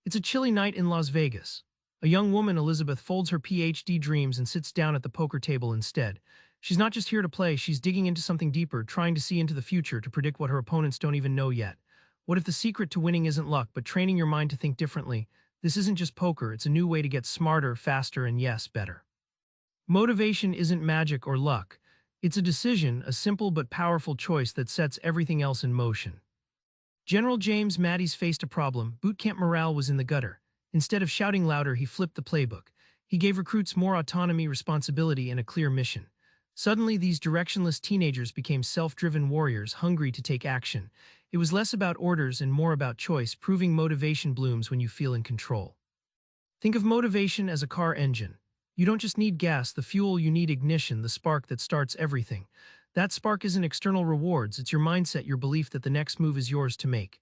It's a chilly night in Las Vegas. A young woman, Elizabeth, folds her PhD dreams and sits down at the poker table instead. She's not just here to play, she's digging into something deeper, trying to see into the future to predict what her opponents don't even know yet. What if the secret to winning isn't luck, but training your mind to think differently? This isn't just poker, it's a new way to get smarter, faster, and yes, better. Motivation isn't magic or luck. It's a decision, a simple but powerful choice that sets everything else in motion. General James Mattis faced a problem. Boot camp morale was in the gutter. Instead of shouting louder, he flipped the playbook. He gave recruits more autonomy, responsibility, and a clear mission. Suddenly, these directionless teenagers became self-driven warriors, hungry to take action. It was less about orders and more about choice, proving motivation blooms when you feel in control. Think of motivation as a car engine. You don't just need gas, the fuel, you need ignition, the spark that starts everything. That spark isn't external rewards, it's your mindset, your belief that the next move is yours to make.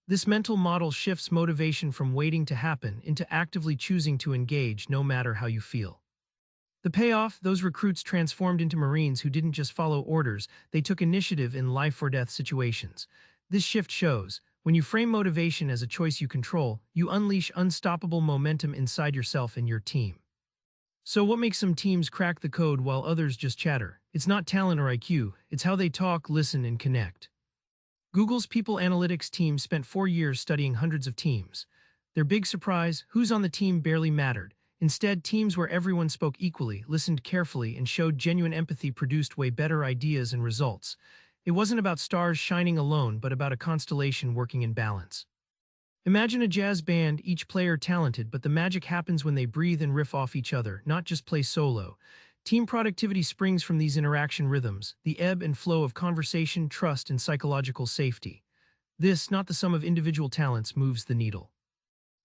This mental model shifts motivation from waiting to happen into actively choosing to engage no matter how you feel. The payoff, those recruits transformed into Marines who didn't just follow orders, they took initiative in life-or-death situations. This shift shows, when you frame motivation as a choice you control, you unleash unstoppable momentum inside yourself and your team. So what makes some teams crack the code while others just chatter? It's not talent or IQ, it's how they talk, listen, and connect. Google's People Analytics team spent 4 years studying hundreds of teams. Their big surprise, who's on the team barely mattered. Instead, teams where everyone spoke equally, listened carefully, and showed genuine empathy produced way better ideas and results. It wasn't about stars shining alone, but about a constellation working in balance. Imagine a jazz band, each player talented, but the magic happens when they breathe and riff off each other, not just play solo. Team productivity springs from these interaction rhythms, the ebb and flow of conversation, trust, and psychological safety. This, not the sum of individual talents, moves the needle.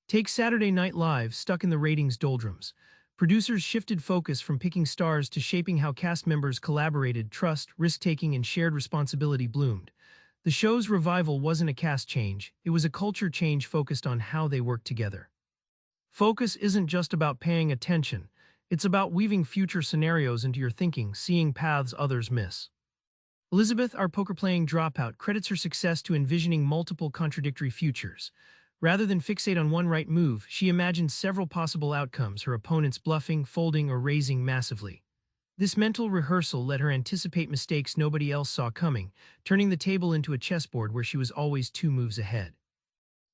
Take Saturday Night Live, stuck in the ratings doldrums. Producers shifted focus from picking stars to shaping how cast members collaborated, trust, risk-taking, and shared responsibility bloomed. The show's revival wasn't a cast change, it was a culture change focused on how they worked together. Focus isn't just about paying attention, it's about weaving future scenarios into your thinking, seeing paths others miss. Elizabeth, our poker-playing dropout, credits her success to envisioning multiple contradictory futures. Rather than fixate on one right move, she imagined several possible outcomes, her opponents bluffing, folding, or raising massively. This mental rehearsal let her anticipate mistakes nobody else saw coming, turning the table into a chessboard where she was always 2 moves ahead.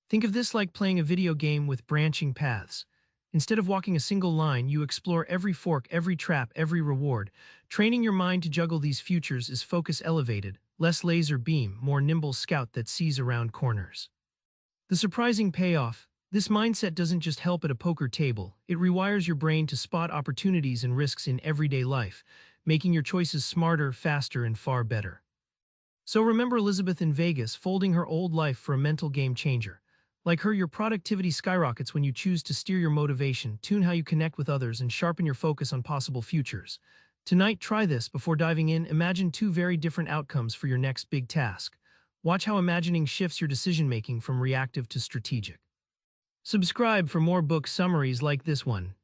Think of this like playing a video game with branching paths. Instead of walking a single line, you explore every fork, every trap, every reward. Training your mind to juggle these futures is focus elevated, less laser beam, more nimble scout that sees around corners. The surprising payoff, this mindset doesn't just help at a poker table, it rewires your brain to spot opportunities and risks in everyday life, making your choices smarter, faster, and far better. So remember Elizabeth in Vegas folding her old life for a mental game changer. Like her, your productivity skyrockets when you choose to steer your motivation, tune how you connect with others, and sharpen your focus on possible futures. Tonight, try this. Before diving in, imagine 2 very different outcomes for your next big task. Watch how imagining shifts your decision-making from reactive to strategic. Subscribe for more book summaries like this one.